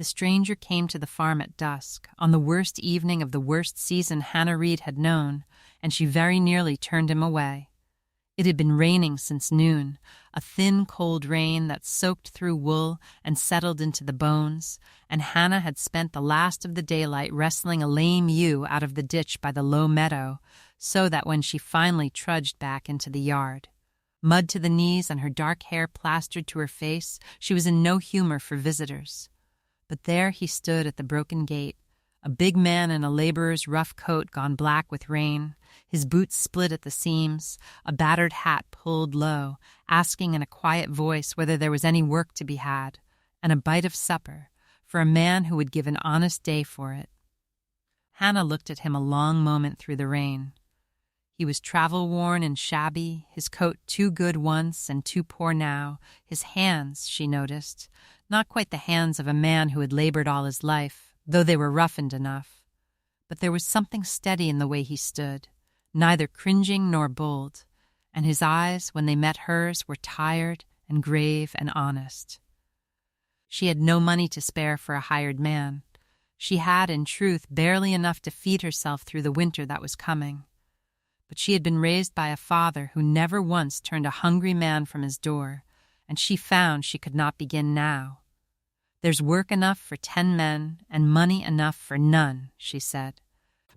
The stranger came to the farm at dusk, on the worst evening of the worst season Hannah Reed had known, and she very nearly turned him away. It had been raining since noon, a thin, cold rain that soaked through wool and settled into the bones, and Hannah had spent the last of the daylight wrestling a lame ewe out of the ditch by the low meadow, so that when she finally trudged back into the yard, mud to the knees and her dark hair plastered to her face, she was in no humor for visitors. But there he stood at the broken gate, a big man in a laborer's rough coat gone black with rain, his boots split at the seams, a battered hat pulled low, asking in a quiet voice whether there was any work to be had, and a bite of supper, for a man who would give an honest day for it. Hannah looked at him a long moment through the rain. He was travel-worn and shabby, his coat too good once and too poor now, his hands, she noticed, not quite the hands of a man who had labored all his life, though they were roughened enough. But there was something steady in the way he stood, neither cringing nor bold, and his eyes, when they met hers, were tired and grave and honest. She had no money to spare for a hired man. She had, in truth, barely enough to feed herself through the winter that was coming. But she had been raised by a father who never once turned a hungry man from his door, and she found she could not begin now. "There's work enough for 10 men and money enough for none," she said.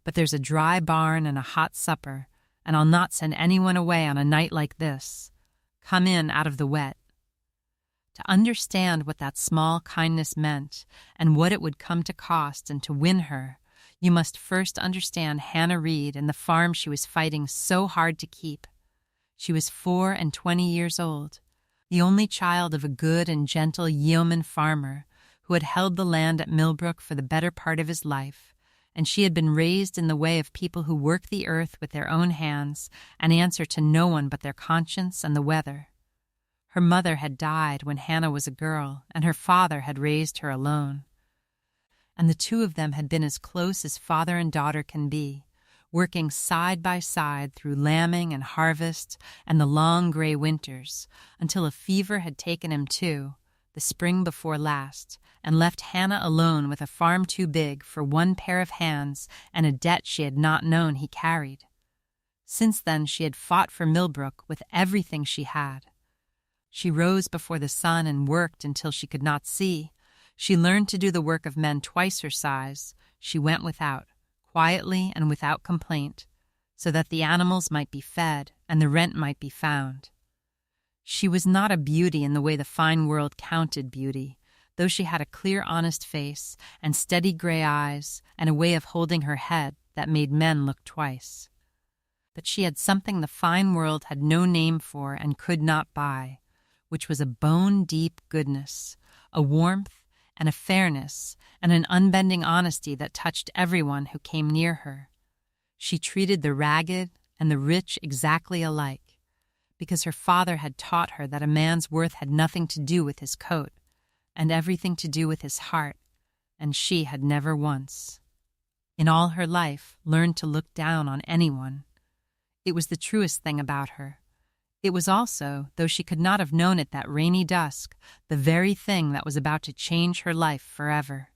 "But there's a dry barn and a hot supper, and I'll not send anyone away on a night like this. Come in out of the wet." To understand what that small kindness meant and what it would come to cost and to win her, you must first understand Hannah Reed and the farm she was fighting so hard to keep. She was 24 years old, the only child of a good and gentle yeoman farmer who had held the land at Millbrook for the better part of his life, and she had been raised in the way of people who work the earth with their own hands and answer to no one but their conscience and the weather. Her mother had died when Hannah was a girl, and her father had raised her alone. And the two of them had been as close as father and daughter can be, working side by side through lambing and harvest and the long gray winters, until a fever had taken him too, the spring before last, and left Hannah alone with a farm too big for one pair of hands and a debt she had not known he carried. Since then she had fought for Millbrook with everything she had. She rose before the sun and worked until she could not see. She learned to do the work of men twice her size. She went without, quietly and without complaint, so that the animals might be fed and the rent might be found. She was not a beauty in the way the fine world counted beauty, though she had a clear, honest face and steady gray eyes and a way of holding her head that made men look twice. But she had something the fine world had no name for and could not buy, which was a bone-deep goodness, a warmth and a fairness and an unbending honesty that touched everyone who came near her. She treated the ragged and the rich exactly alike, because her father had taught her that a man's worth had nothing to do with his coat, and everything to do with his heart, and she had never once, in all her life, learned to look down on anyone. It was the truest thing about her. It was also, though she could not have known it that rainy dusk, the very thing that was about to change her life forever.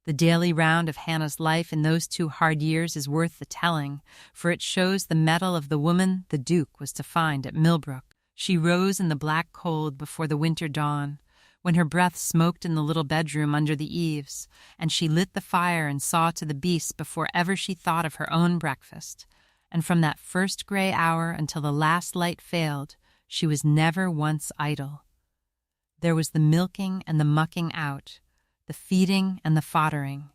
The daily round of Hannah's life in those 2 hard years is worth the telling, for it shows the mettle of the woman the Duke was to find at Millbrook. She rose in the black cold before the winter dawn, when her breath smoked in the little bedroom under the eaves, and she lit the fire and saw to the beasts before ever she thought of her own breakfast. And from that first gray hour until the last light failed, she was never once idle. There was the milking and the mucking out, the feeding and the foddering,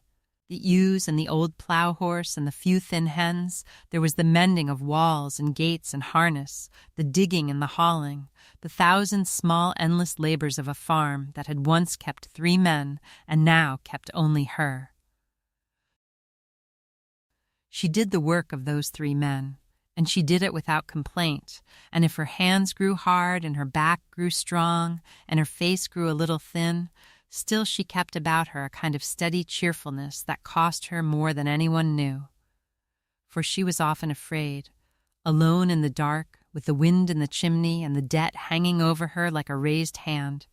the ewes and the old plow horse and the few thin hens. There was the mending of walls and gates and harness, the digging and the hauling, the 1,000 small endless labors of a farm that had once kept 3 men and now kept only her. She did the work of those 3 men, and she did it without complaint, and if her hands grew hard and her back grew strong and her face grew a little thin, still she kept about her a kind of steady cheerfulness that cost her more than anyone knew. For she was often afraid, alone in the dark, with the wind in the chimney and the debt hanging over her like a raised hand,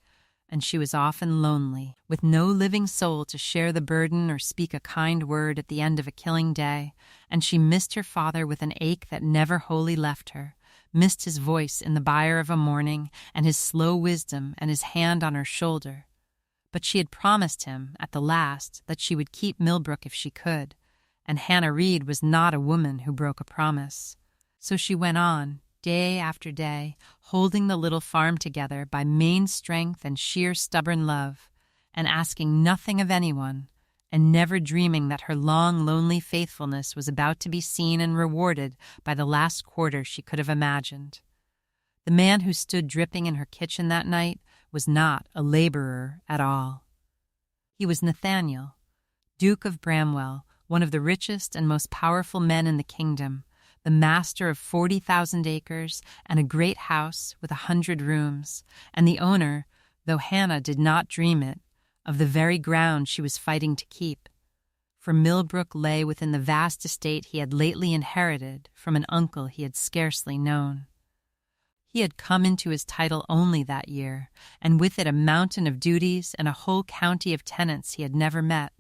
and she was often lonely, with no living soul to share the burden or speak a kind word at the end of a killing day, and she missed her father with an ache that never wholly left her, missed his voice in the byre of a morning, and his slow wisdom and his hand on her shoulder. But she had promised him, at the last, that she would keep Millbrook if she could, and Hannah Reed was not a woman who broke a promise. So she went on, day after day, holding the little farm together by main strength and sheer stubborn love, and asking nothing of anyone, and never dreaming that her long, lonely faithfulness was about to be seen and rewarded by the last quarter she could have imagined. The man who stood dripping in her kitchen that night was not a laborer at all. He was Nathaniel, Duke of Bramwell, one of the richest and most powerful men in the kingdom, the master of 40,000 acres and a great house with 100 rooms, and the owner, though Hannah did not dream it, of the very ground she was fighting to keep. For Millbrook lay within the vast estate he had lately inherited from an uncle he had scarcely known. He had come into his title only that year, and with it a mountain of duties and a whole county of tenants he had never met.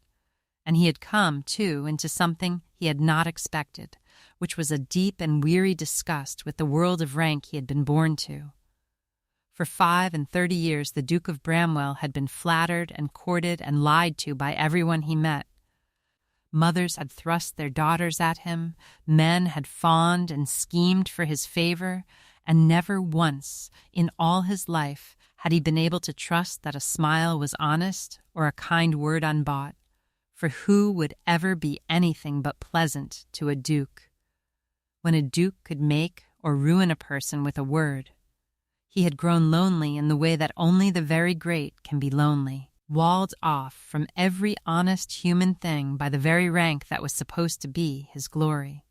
And he had come, too, into something he had not expected, which was a deep and weary disgust with the world of rank he had been born to. For 35 years the Duke of Bramwell had been flattered and courted and lied to by everyone he met. Mothers had thrust their daughters at him, men had fawned and schemed for his favor, and never once in all his life had he been able to trust that a smile was honest or a kind word unbought. For who would ever be anything but pleasant to a duke? When a duke could make or ruin a person with a word. He had grown lonely in the way that only the very great can be lonely, walled off from every honest human thing by the very rank that was supposed to be his glory.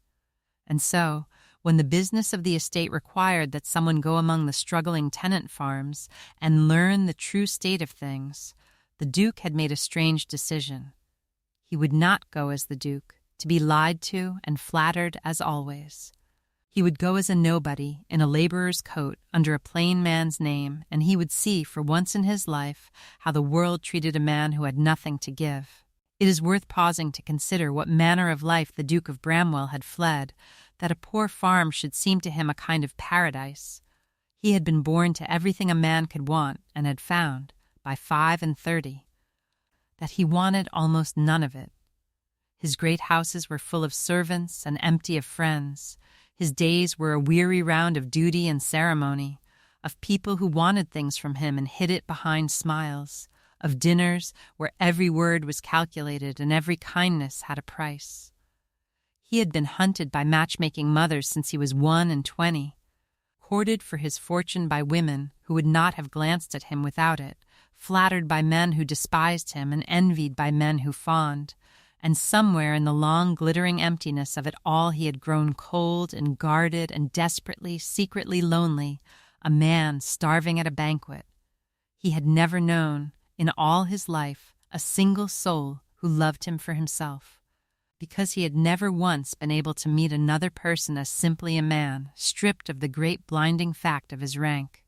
And so, when the business of the estate required that someone go among the struggling tenant farms and learn the true state of things, the Duke had made a strange decision. He would not go as the Duke, to be lied to and flattered as always. He would go as a nobody in a laborer's coat under a plain man's name, and he would see for once in his life how the world treated a man who had nothing to give. It is worth pausing to consider what manner of life the Duke of Bramwell had fled, that a poor farm should seem to him a kind of paradise. He had been born to everything a man could want and had found, by 35, that he wanted almost none of it. His great houses were full of servants and empty of friends. His days were a weary round of duty and ceremony, of people who wanted things from him and hid it behind smiles, of dinners where every word was calculated and every kindness had a price. He had been hunted by matchmaking mothers since he was 21, courted for his fortune by women who would not have glanced at him without it, flattered by men who despised him and envied by men who fawned, and somewhere in the long glittering emptiness of it all he had grown cold and guarded and desperately, secretly lonely, a man starving at a banquet. He had never known, in all his life, a single soul who loved him for himself, because he had never once been able to meet another person as simply a man, stripped of the great blinding fact of his rank.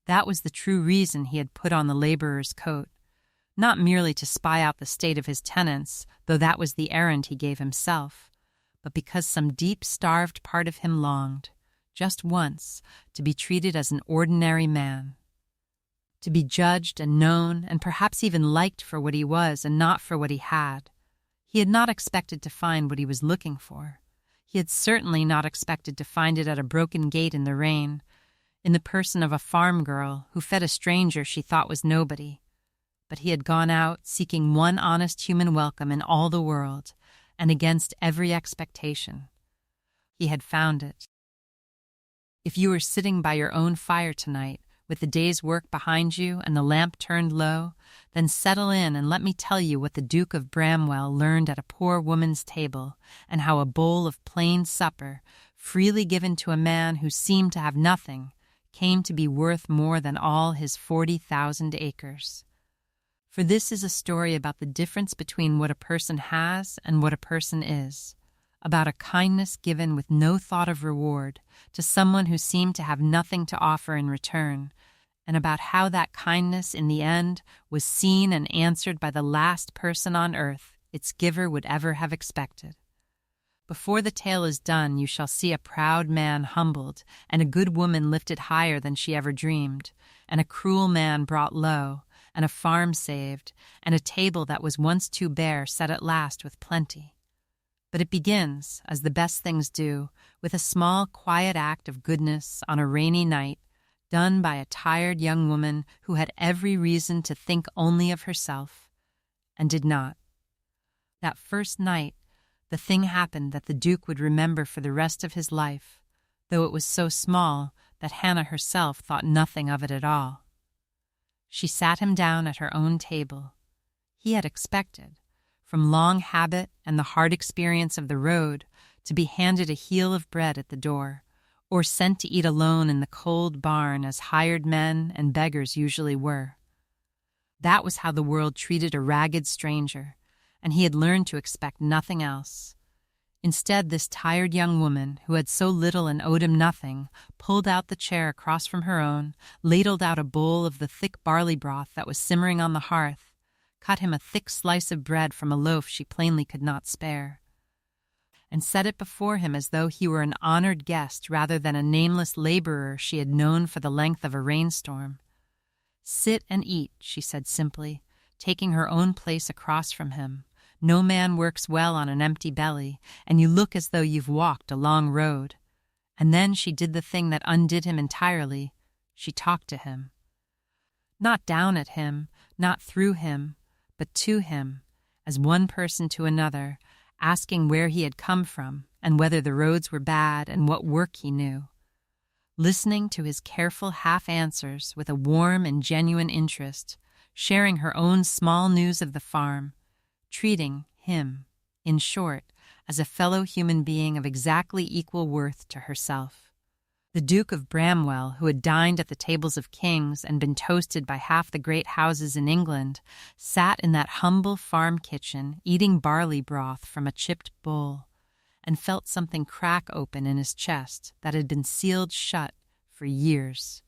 That was the true reason he had put on the laborer's coat, not merely to spy out the state of his tenants, though that was the errand he gave himself, but because some deep starved part of him longed, just once, to be treated as an ordinary man, to be judged and known and perhaps even liked for what he was and not for what he had. He had not expected to find what he was looking for. He had certainly not expected to find it at a broken gate in the rain, in the person of a farm girl who fed a stranger she thought was nobody. But he had gone out seeking one honest human welcome in all the world, and against every expectation. He had found it. If you were sitting by your own fire tonight, with the day's work behind you and the lamp turned low, then settle in and let me tell you what the Duke of Bramwell learned at a poor woman's table, and how a bowl of plain supper, freely given to a man who seemed to have nothing, came to be worth more than all his 40,000 acres. For this is a story about the difference between what a person has and what a person is, about a kindness given with no thought of reward to someone who seemed to have nothing to offer in return, and about how that kindness in the end was seen and answered by the last person on earth its giver would ever have expected. Before the tale is done, you shall see a proud man humbled, and a good woman lifted higher than she ever dreamed, and a cruel man brought low, and a farm saved, and a table that was once too bare set at last with plenty. But it begins, as the best things do, with a small, quiet act of goodness on a rainy night, done by a tired young woman who had every reason to think only of herself, and did not. That first night, the thing happened that the Duke would remember for the rest of his life, though it was so small that Hannah herself thought nothing of it at all. She sat him down at her own table. He had expected, from long habit and the hard experience of the road, to be handed a heel of bread at the door, or sent to eat alone in the cold barn as hired men and beggars usually were. That was how the world treated a ragged stranger, and he had learned to expect nothing else. Instead, this tired young woman, who had so little and owed him nothing, pulled out the chair across from her own, ladled out a bowl of the thick barley broth that was simmering on the hearth, cut him a thick slice of bread from a loaf she plainly could not spare, and set it before him as though he were an honored guest rather than a nameless laborer she had known for the length of a rainstorm. "Sit and eat," she said simply, taking her own place across from him. "No man works well on an empty belly, and you look as though you've walked a long road." And then she did the thing that undid him entirely. She talked to him. Not down at him, not through him, but to him, as one person to another, asking where he had come from, and whether the roads were bad, and what work he knew. Listening to his careful half-answers with a warm and genuine interest, sharing her own small news of the farm, treating him, in short, as a fellow human being of exactly equal worth to herself. The Duke of Bramwell, who had dined at the tables of kings and been toasted by half the great houses in England, sat in that humble farm kitchen eating barley broth from a chipped bowl, and felt something crack open in his chest that had been sealed shut for years.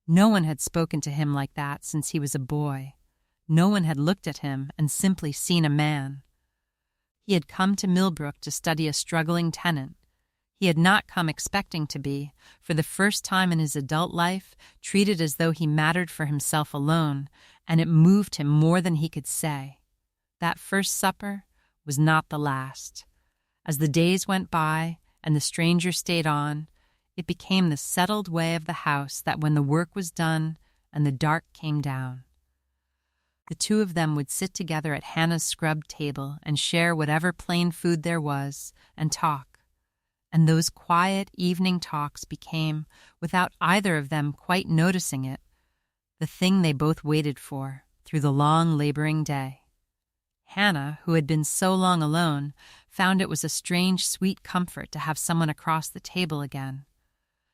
No one had spoken to him like that since he was a boy. No one had looked at him and simply seen a man. He had come to Millbrook to study a struggling tenant. He had not come expecting to be, for the first time in his adult life, treated as though he mattered for himself alone, and it moved him more than he could say. That first supper was not the last. As the days went by and the stranger stayed on, it became the settled way of the house that when the work was done and the dark came down, the two of them would sit together at Hannah's scrubbed table and share whatever plain food there was and talk. And those quiet evening talks became, without either of them quite noticing it, the thing they both waited for through the long laboring day. Hannah, who had been so long alone, found it was a strange, sweet comfort to have someone across the table again.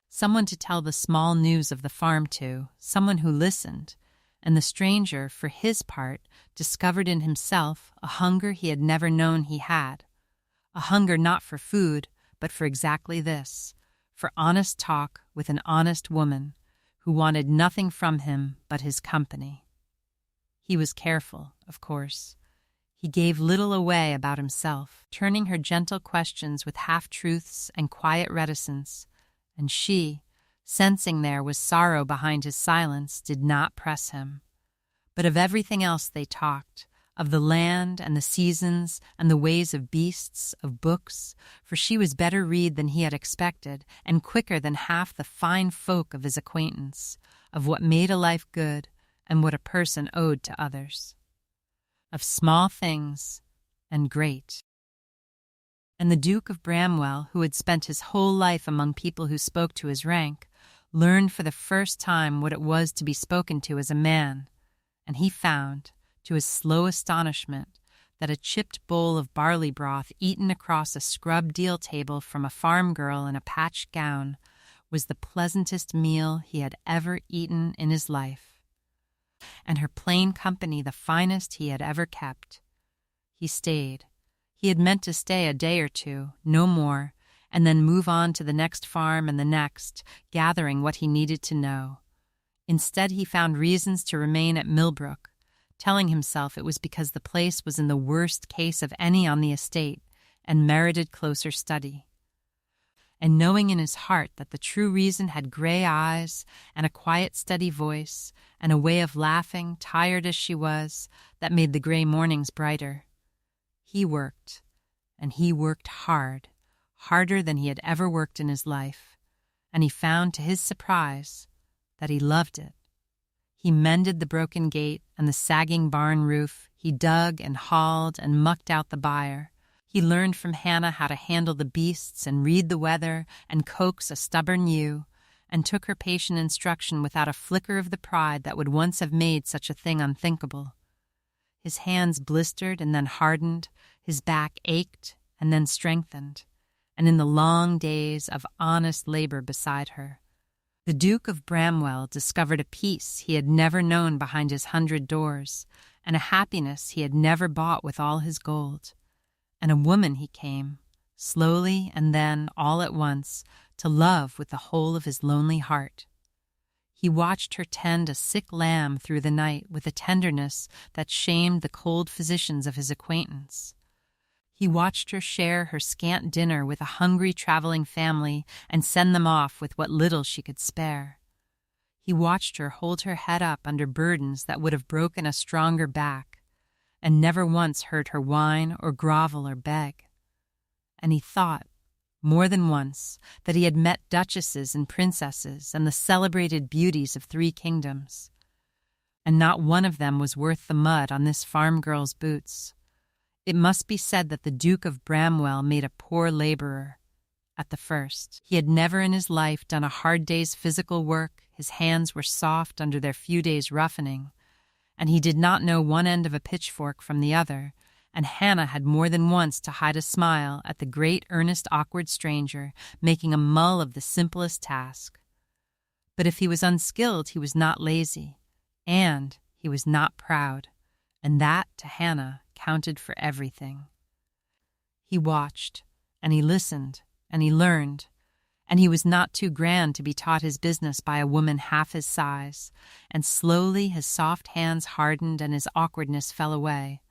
Someone to tell the small news of the farm to, someone who listened, and the stranger, for his part, discovered in himself a hunger he had never known he had, a hunger not for food, but for exactly this, for honest talk with an honest woman who wanted nothing from him but his company. He was careful, of course. He gave little away about himself, turning her gentle questions with half-truths and quiet reticence, and she, sensing there was sorrow behind his silence, did not press him. But of everything else they talked, of the land and the seasons and the ways of beasts, of books, for she was better read than he had expected and quicker than half the fine folk of his acquaintance, of what made a life good and what a person owed to others, of small things and great. And the Duke of Bramwell, who had spent his whole life among people who spoke to his rank, learned for the first time what it was to be spoken to as a man, and he found, to his slow astonishment, that a chipped bowl of barley broth eaten across a scrubbed deal table from a farm girl in a patched gown was the pleasantest meal he had ever eaten in his life, and her plain company the finest he had ever kept. He stayed. He had meant to stay a day or two, no more, and then move on to the next farm and the next, gathering what he needed to know. Instead, he found reasons to remain at Millbrook, telling himself it was because the place was in the worst case of any on the estate and merited closer study. And knowing in his heart that the true reason had gray eyes and a quiet, steady voice and a way of laughing, tired as she was, that made the gray mornings brighter. He worked, and he worked hard, harder than he had ever worked in his life, and he found, to his surprise, that he loved it. He mended the broken gate and the sagging barn roof. He dug and hauled and mucked out the byre. He learned from Hannah how to handle the beasts and read the weather and coax a stubborn ewe, and took her patient instruction without a flicker of the pride that would once have made such a thing unthinkable. His hands blistered and then hardened, his back ached and then strengthened, and in the long days of honest labor beside her, the Duke of Bramwell discovered a peace he had never known behind his 100 doors, and a happiness he had never bought with all his gold. And a woman he came, slowly and then all at once, to love with the whole of his lonely heart. He watched her tend a sick lamb through the night with a tenderness that shamed the cold physicians of his acquaintance. He watched her share her scant dinner with a hungry traveling family and send them off with what little she could spare. He watched her hold her head up under burdens that would have broken a stronger back, and never once heard her whine or grovel or beg. And he thought, more than once, that he had met duchesses and princesses and the celebrated beauties of 3 kingdoms, and not one of them was worth the mud on this farm girl's boots. It must be said that the Duke of Bramwell made a poor laborer at the first. He had never in his life done a hard day's physical work. His hands were soft under their few days' roughening, and he did not know one end of a pitchfork from the other, and Hannah had more than once to hide a smile at the great, earnest, awkward stranger making a mull of the simplest task. But if he was unskilled, he was not lazy, and he was not proud, and that, to Hannah, counted for everything. He watched, and he listened, and he learned, and he was not too grand to be taught his business by a woman half his size, and slowly his soft hands hardened and his awkwardness fell away,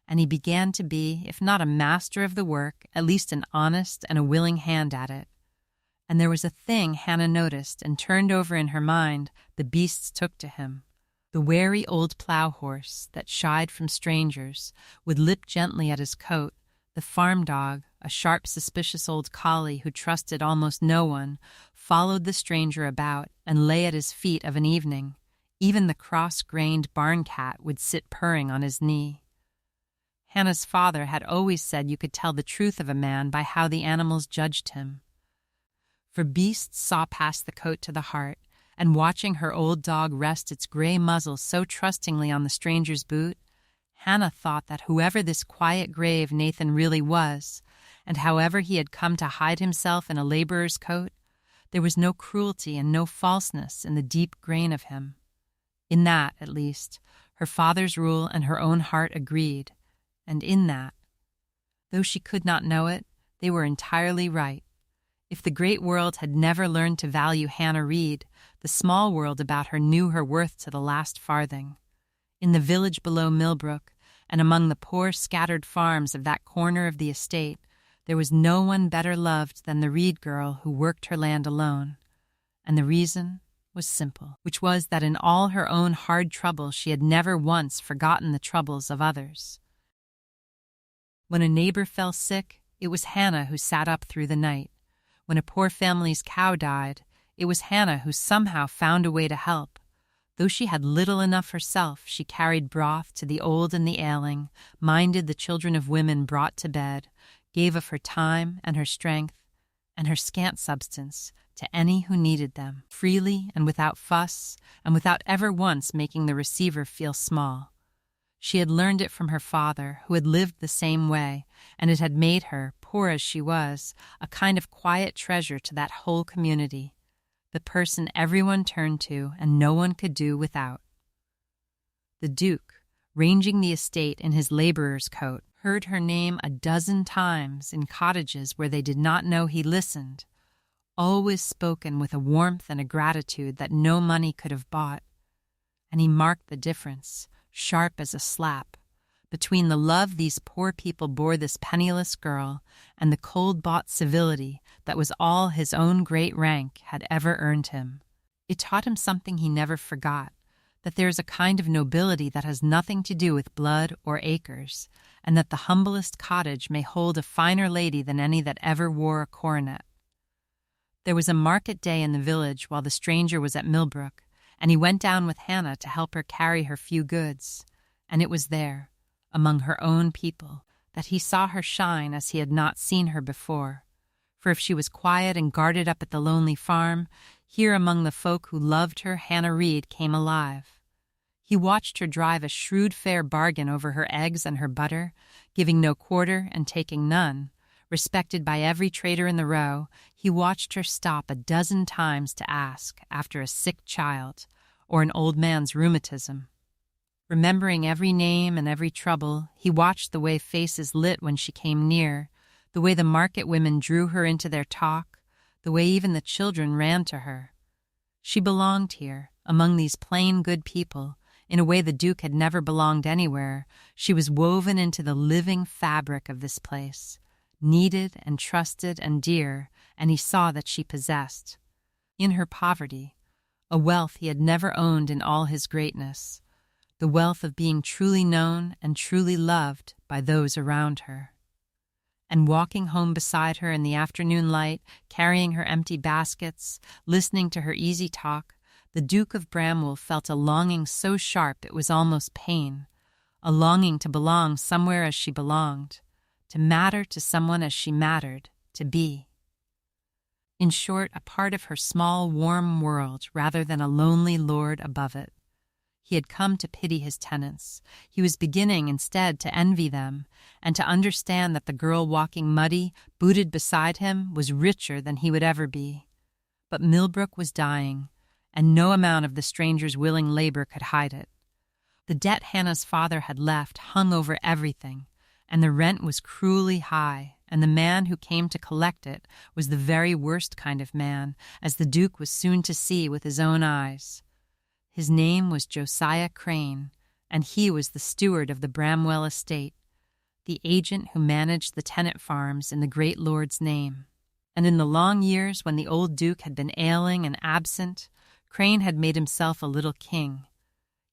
and he began to be, if not a master of the work, at least an honest and a willing hand at it. And there was a thing Hannah noticed and turned over in her mind the beasts took to him. The wary old plough horse that shied from strangers would lip gently at his coat. The farm dog, a sharp, suspicious old collie who trusted almost no one, followed the stranger about and lay at his feet of an evening. Even the cross-grained barn cat would sit purring on his knee. Hannah's father had always said you could tell the truth of a man by how the animals judged him. For beasts saw past the coat to the heart, and watching her old dog rest its gray muzzle so trustingly on the stranger's boot, Hannah thought that whoever this quiet, grave Nathan really was, and however he had come to hide himself in a laborer's coat, there was no cruelty and no falseness in the deep grain of him. In that, at least, her father's rule and her own heart agreed, and in that, though she could not know it, they were entirely right. If the great world had never learned to value Hannah Reed, the small world about her knew her worth to the last farthing. In the village below Millbrook, and among the poor scattered farms of that corner of the estate, there was no one better loved than the Reed girl who worked her land alone. And the reason was simple, which was that in all her own hard trouble she had never once forgotten the troubles of others. When a neighbor fell sick, it was Hannah who sat up through the night. When a poor family's cow died, it was Hannah who somehow found a way to help. Though she had little enough herself, she carried broth to the old and the ailing, minded the children of women brought to bed, gave of her time and her strength and her scant substance to any who needed them, freely and without fuss, and without ever once making the receiver feel small. She had learned it from her father, who had lived the same way, and it had made her, poor as she was, a kind of quiet treasure to that whole community, the person everyone turned to and no one could do without. The Duke, ranging the estate in his laborer's coat, heard her name a dozen times in cottages where they did not know he listened, always spoken with a warmth and a gratitude that no money could have bought. And he marked the difference, sharp as a slap, between the love these poor people bore this penniless girl and the cold-bought civility that was all his own great rank had ever earned him. It taught him something he never forgot, that there is a kind of nobility that has nothing to do with blood or acres, and that the humblest cottage may hold a finer lady than any that ever wore a coronet. There was a market day in the village while the stranger was at Millbrook, and he went down with Hannah to help her carry her few goods, and it was there, among her own people, that he saw her shine as he had not seen her before. For if she was quiet and guarded up at the lonely farm, here among the folk who loved her Hannah Reed came alive. He watched her drive a shrewd fair bargain over her eggs and her butter, giving no quarter and taking none. Respected by every trader in the row, he watched her stop a dozen times to ask after a sick child or an old man's rheumatism. Remembering every name and every trouble, he watched the way faces lit when she came near, the way the market women drew her into their talk, the way even the children ran to her. She belonged here, among these plain good people, in a way the Duke had never belonged anywhere. She was woven into the living fabric of this place, needed and trusted and dear, and he saw that she possessed, in her poverty, a wealth he had never owned in all his greatness, the wealth of being truly known and truly loved by those around her. And walking home beside her in the afternoon light, carrying her empty baskets, listening to her easy talk, the Duke of Bramwell felt a longing so sharp it was almost pain, a longing to belong somewhere as she belonged, to matter to someone as she mattered, to be. In short, a part of her small, warm world rather than a lonely lord above it. He had come to pity his tenants. He was beginning, instead, to envy them, and to understand that the girl walking muddy, booted beside him, was richer than he would ever be. But Millbrook was dying, and no amount of the stranger's willing labor could hide it. The debt Hannah's father had left hung over everything, and the rent was cruelly high, and the man who came to collect it was the very worst kind of man, as the Duke was soon to see with his own eyes. His name was Josiah Crane, and he was the steward of the Bramwell estate, the agent who managed the tenant farms in the great lord's name. And in the long years when the old Duke had been ailing and absent, Crane had made himself a little king.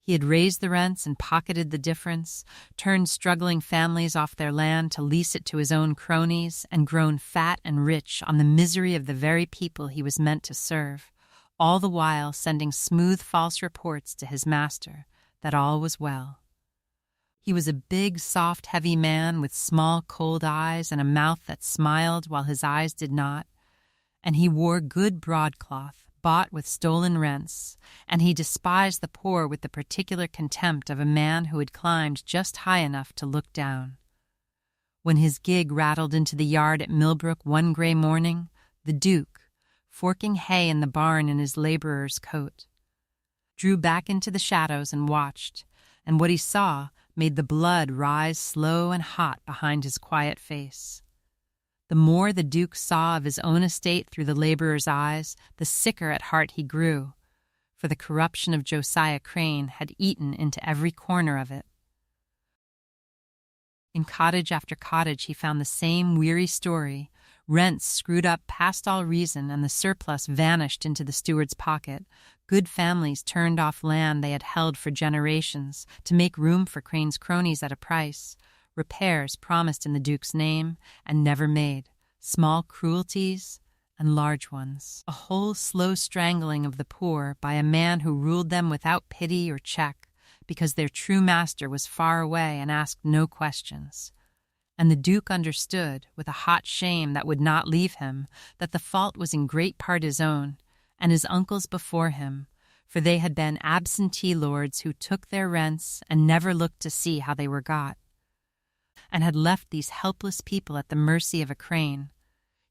He had raised the rents and pocketed the difference, turned struggling families off their land to lease it to his own cronies, and grown fat and rich on the misery of the very people he was meant to serve, all the while sending smooth false reports to his master that all was well. He was a big, soft, heavy man with small, cold eyes and a mouth that smiled while his eyes did not, and he wore good broadcloth, bought with stolen rents, and he despised the poor with the particular contempt of a man who had climbed just high enough to look down. When his gig rattled into the yard at Millbrook one gray morning, the Duke, forking hay in the barn in his laborer's coat, drew back into the shadows and watched, and what he saw made the blood rise slow and hot behind his quiet face. The more the Duke saw of his own estate through the laborer's eyes, the sicker at heart he grew, for the corruption of Josiah Crane had eaten into every corner of it. In cottage after cottage he found the same weary story, rents screwed up past all reason and the surplus vanished into the steward's pocket, good families turned off land they had held for generations to make room for Crane's cronies at a price, repairs promised in the Duke's name and never made, small cruelties and large ones, a whole slow strangling of the poor by a man who ruled them without pity or check, because their true master was far away and asked no questions. And the Duke understood, with a hot shame that would not leave him, that the fault was in great part his own, and his uncles before him, for they had been absentee lords who took their rents and never looked to see how they were got, and had left these helpless people at the mercy of a Crane.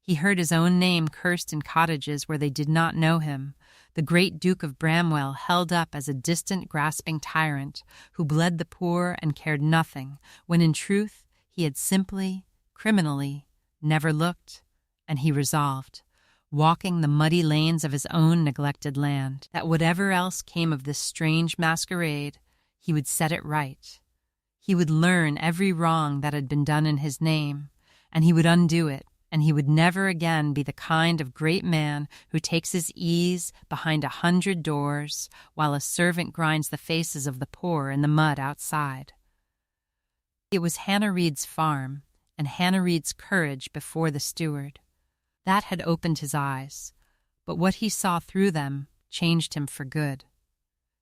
He heard his own name cursed in cottages where they did not know him, the great Duke of Bramwell held up as a distant, grasping tyrant who bled the poor and cared nothing, when in truth he had simply, criminally, never looked, and he resolved, walking the muddy lanes of his own neglected land, that whatever else came of this strange masquerade, he would set it right. He would learn every wrong that had been done in his name, and he would undo it, and he would never again be the kind of great man who takes his ease behind 100 doors while a servant grinds the faces of the poor in the mud outside. It was Hannah Reed's farm, and Hannah Reed's courage before the steward. That had opened his eyes, but what he saw through them changed him for good.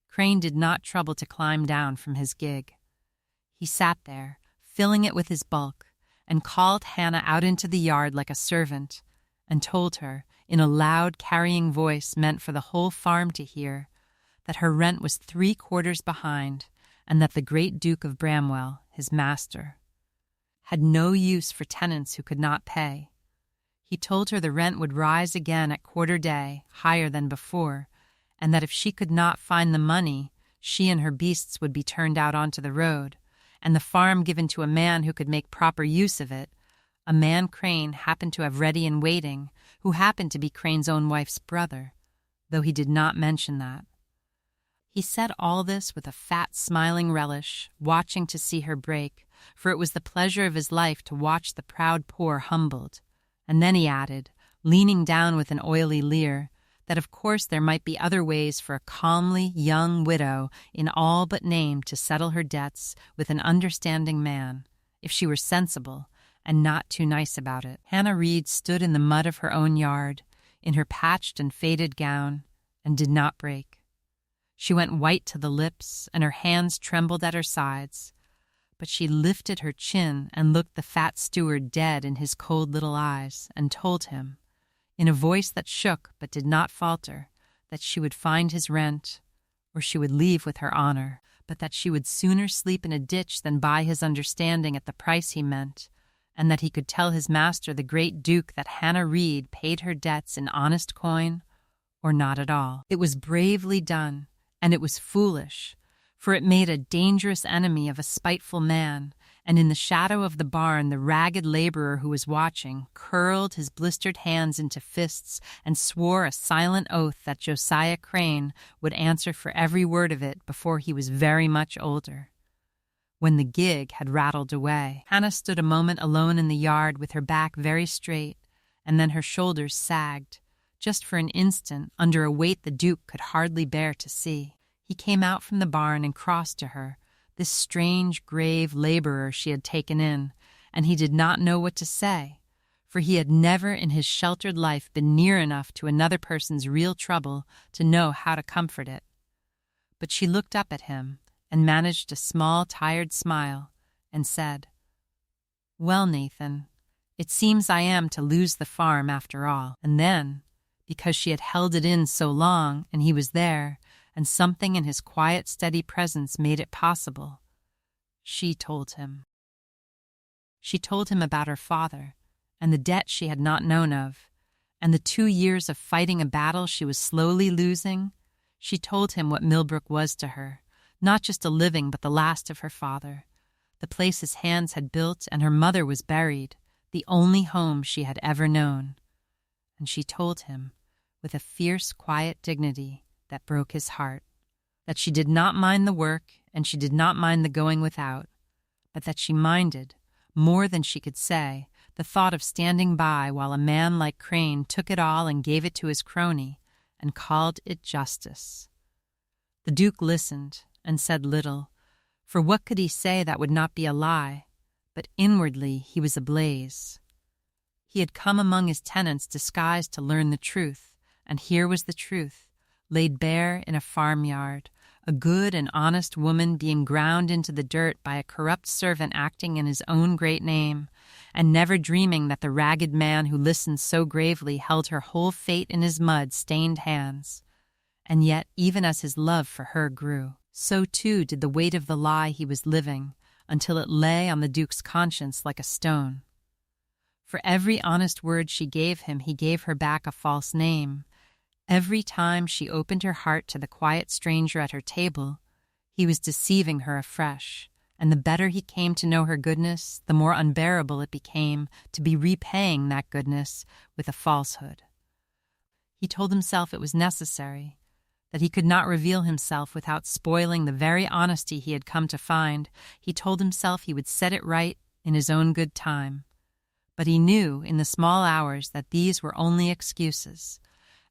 Crane did not trouble to climb down from his gig. He sat there, filling it with his bulk, and called Hannah out into the yard like a servant, and told her, in a loud, carrying voice meant for the whole farm to hear, that her rent was 3/4 behind, and that the great Duke of Bramwell, his master, had no use for tenants who could not pay. He told her the rent would rise again at quarter day, higher than before, and that if she could not find the money, she and her beasts would be turned out onto the road, and the farm given to a man who could make proper use of it, a man Crane happened to have ready in waiting, who happened to be Crane's own wife's brother, though he did not mention that. He said all this with a fat, smiling relish, watching to see her break, for it was the pleasure of his life to watch the proud poor humbled. And then he added, leaning down with an oily leer, that of course there might be other ways for a calmly young widow in all but name to settle her debts with an understanding man, if she were sensible and not too nice about it. Hannah Reed stood in the mud of her own yard, in her patched and faded gown, and did not break. She went white to the lips, and her hands trembled at her sides, but she lifted her chin and looked the fat steward dead in his cold little eyes, and told him, in a voice that shook but did not falter, that she would find his rent, or she would leave with her honor, but that she would sooner sleep in a ditch than buy his understanding at the price he meant, and that he could tell his master, the great Duke, that Hannah Reed paid her debts in honest coin, or not at all. It was bravely done, and it was foolish, for it made a dangerous enemy of a spiteful man, and in the shadow of the barn the ragged laborer who was watching curled his blistered hands into fists and swore a silent oath that Josiah Crane would answer for every word of it before he was very much older. When the gig had rattled away, Hannah stood a moment alone in the yard with her back very straight, and then her shoulders sagged, just for an instant, under a weight the Duke could hardly bear to see. He came out from the barn and crossed to her, this strange, grave laborer she had taken in, and he did not know what to say, for he had never in his sheltered life been near enough to another person's real trouble to know how to comfort it. But she looked up at him and managed a small, tired smile, and said, "Well, Nathan, it seems I am to lose the farm after all." And then, because she had held it in so long and he was there, and something in his quiet, steady presence made it possible, she told him. She told him about her father, and the debt she had not known of, and the 2 years of fighting a battle she was slowly losing. She told him what Millbrook was to her, not just a living but the last of her father, the place his hands had built and her mother was buried, the only home she had ever known. And she told him, with a fierce, quiet dignity that broke his heart, that she did not mind the work and she did not mind the going without, but that she minded, more than she could say, the thought of standing by while a man like Crane took it all and gave it to his crony, and called it justice. The Duke listened and said little, for what could he say that would not be a lie? But inwardly he was ablaze. He had come among his tenants disguised to learn the truth, and here was the truth, laid bare in a farmyard, a good and honest woman being ground into the dirt by a corrupt servant acting in his own great name, and never dreaming that the ragged man who listened so gravely held her whole fate in his mud-stained hands. And yet, even as his love for her grew, so too did the weight of the lie he was living, until it lay on the Duke's conscience like a stone. For every honest word she gave him, he gave her back a false name. Every time she opened her heart to the quiet stranger at her table, he was deceiving her afresh, and the better he came to know her goodness, the more unbearable it became to be repaying that goodness with a falsehood. He told himself it was necessary, that he could not reveal himself without spoiling the very honesty he had come to find. He told himself he would set it right in his own good time. But he knew in the small hours that these were only excuses,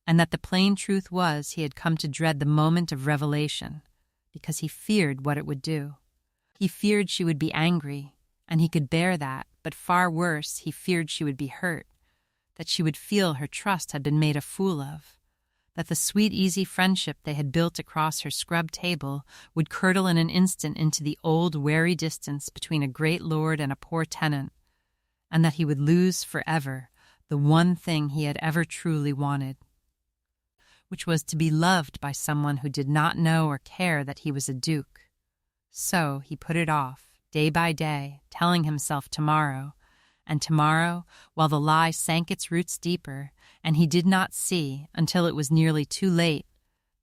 and that the plain truth was he had come to dread the moment of revelation, because he feared what it would do. He feared she would be angry, and he could bear that, but far worse, he feared she would be hurt, that she would feel her trust had been made a fool of, that the sweet, easy friendship they had built across her scrubbed table would curdle in an instant into the old, wary distance between a great lord and a poor tenant, and that he would lose forever the one thing he had ever truly wanted, which was to be loved by someone who did not know or care that he was a duke. So he put it off, day by day, telling himself tomorrow, and tomorrow, while the lie sank its roots deeper, and he did not see, until it was nearly too late,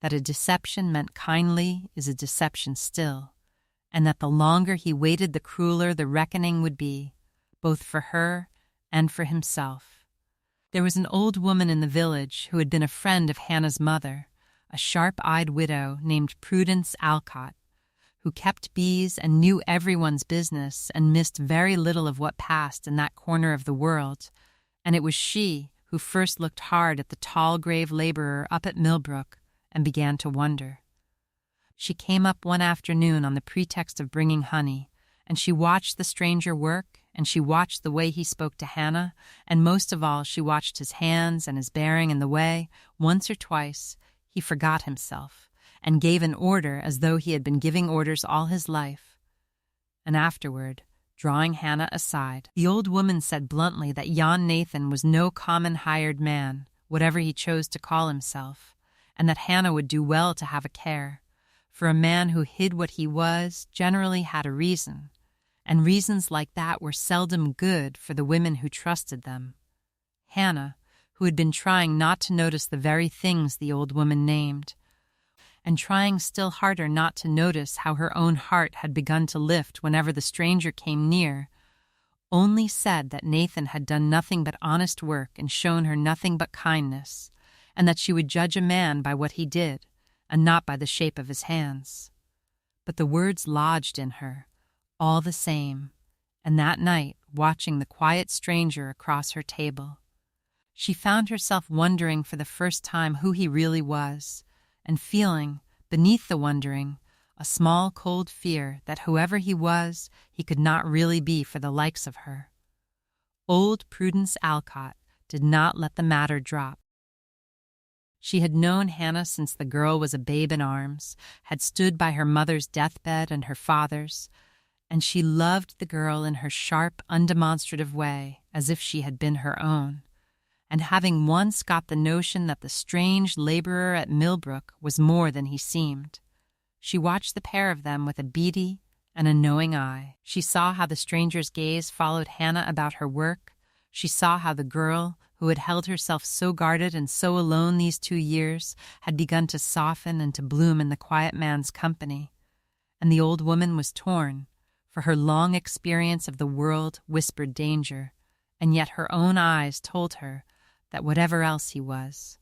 that a deception meant kindly is a deception still, and that the longer he waited the crueler the reckoning would be, both for her and for himself. There was an old woman in the village who had been a friend of Hannah's mother, a sharp-eyed widow named Prudence Alcott, who kept bees and knew everyone's business and missed very little of what passed in that corner of the world, and it was she who first looked hard at the tall grave laborer up at Millbrook and began to wonder. She came up one afternoon on the pretext of bringing honey, and she watched the stranger work, and she watched the way he spoke to Hannah, and most of all she watched his hands and his bearing and the way, once or twice, he forgot himself and gave an order as though he had been giving orders all his life. And afterward, drawing Hannah aside, the old woman said bluntly that Jan Nathan was no common hired man, whatever he chose to call himself, and that Hannah would do well to have a care, for a man who hid what he was generally had a reason, and reasons like that were seldom good for the women who trusted them. Hannah, who had been trying not to notice the very things the old woman named, and trying still harder not to notice how her own heart had begun to lift whenever the stranger came near, only said that Nathan had done nothing but honest work and shown her nothing but kindness, and that she would judge a man by what he did, and not by the shape of his hands. But the words lodged in her, all the same, and that night, watching the quiet stranger across her table, she found herself wondering for the first time who he really was, and feeling, beneath the wondering, a small cold fear that whoever he was, he could not really be for the likes of her. Old Prudence Alcott did not let the matter drop. She had known Hannah since the girl was a babe in arms, had stood by her mother's deathbed and her father's, and she loved the girl in her sharp, undemonstrative way, as if she had been her own. And having once got the notion that the strange laborer at Millbrook was more than he seemed, she watched the pair of them with a beady and a knowing eye. She saw how the stranger's gaze followed Hannah about her work. She saw how the girl, who had held herself so guarded and so alone these 2 years, had begun to soften and to bloom in the quiet man's company. And the old woman was torn, for her long experience of the world whispered danger, and yet her own eyes told her that whatever else he was.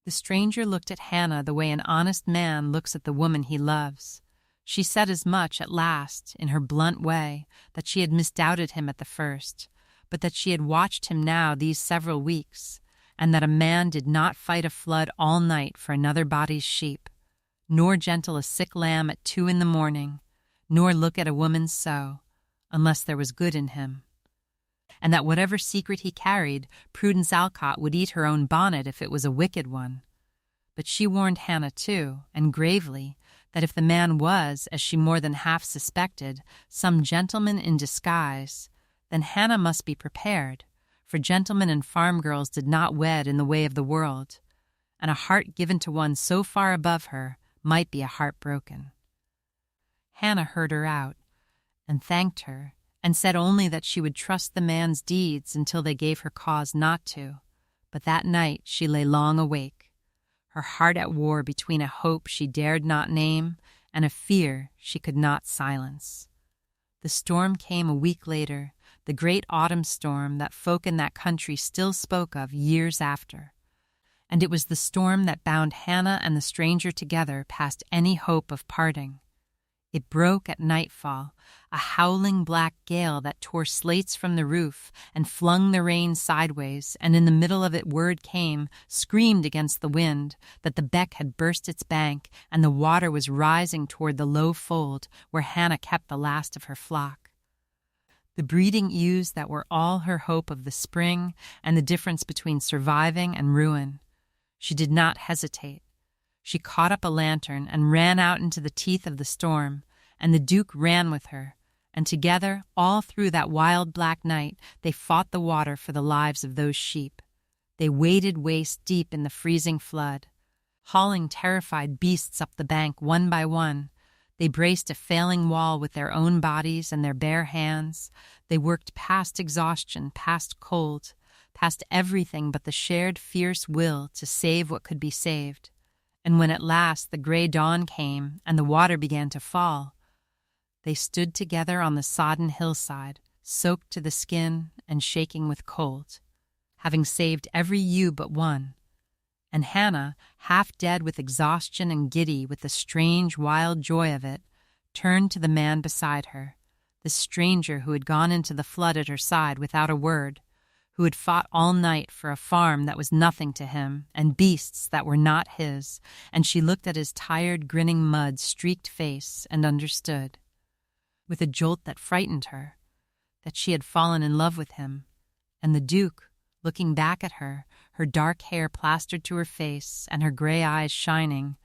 The stranger looked at Hannah the way an honest man looks at the woman he loves. She said as much at last, in her blunt way, that she had misdoubted him at the first, but that she had watched him now these several weeks, and that a man did not fight a flood all night for another body's sheep, nor gentle a sick lamb at 2 a.m, nor look at a woman so, unless there was good in him, and that whatever secret he carried, Prudence Alcott would eat her own bonnet if it was a wicked one. But she warned Hannah, too, and gravely, that if the man was, as she more than half suspected, some gentleman in disguise, then Hannah must be prepared, for gentlemen and farm girls did not wed in the way of the world, and a heart given to one so far above her might be a heart broken. Hannah heard her out, and thanked her, and said only that she would trust the man's deeds until they gave her cause not to. But that night she lay long awake, her heart at war between a hope she dared not name and a fear she could not silence. The storm came a week later, the great autumn storm that folk in that country still spoke of years after. and it was the storm that bound Hannah and the stranger together past any hope of parting. It broke at nightfall, a howling black gale that tore slates from the roof and flung the rain sideways, and in the middle of it word came, screamed against the wind, that the beck had burst its bank and the water was rising toward the low fold where Hannah kept the last of her flock. The breeding ewes that were all her hope of the spring and the difference between surviving and ruin. She did not hesitate. She caught up a lantern and ran out into the teeth of the storm, and the Duke ran with her, and together, all through that wild black night, they fought the water for the lives of those sheep. They waded waist deep in the freezing flood, hauling terrified beasts up the bank one by one. They braced a failing wall with their own bodies and their bare hands. They worked past exhaustion, past cold, past everything but the shared fierce will to save what could be saved. And when at last the gray dawn came and the water began to fall, they stood together on the sodden hillside, soaked to the skin and shaking with cold, having saved every ewe but one. And Hannah, half dead with exhaustion and giddy with the strange, wild joy of it, turned to the man beside her, the stranger who had gone into the flood at her side without a word, who had fought all night for a farm that was nothing to him and beasts that were not his, and she looked at his tired, grinning, mud-streaked face and understood, with a jolt that frightened her, that she had fallen in love with him, and the Duke, looking back at her, her dark hair plastered to her face and her gray eyes shining,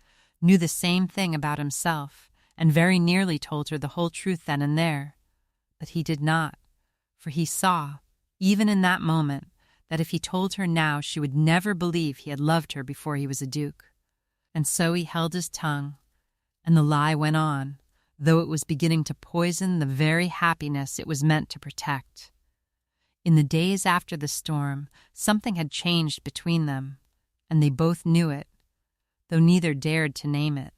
knew the same thing about himself and very nearly told her the whole truth then and there. But he did not, for he saw, even in that moment, that if he told her now she would never believe he had loved her before he was a duke. And so he held his tongue, and the lie went on, though it was beginning to poison the very happiness it was meant to protect. In the days after the storm, something had changed between them, and they both knew it, though neither dared to name it.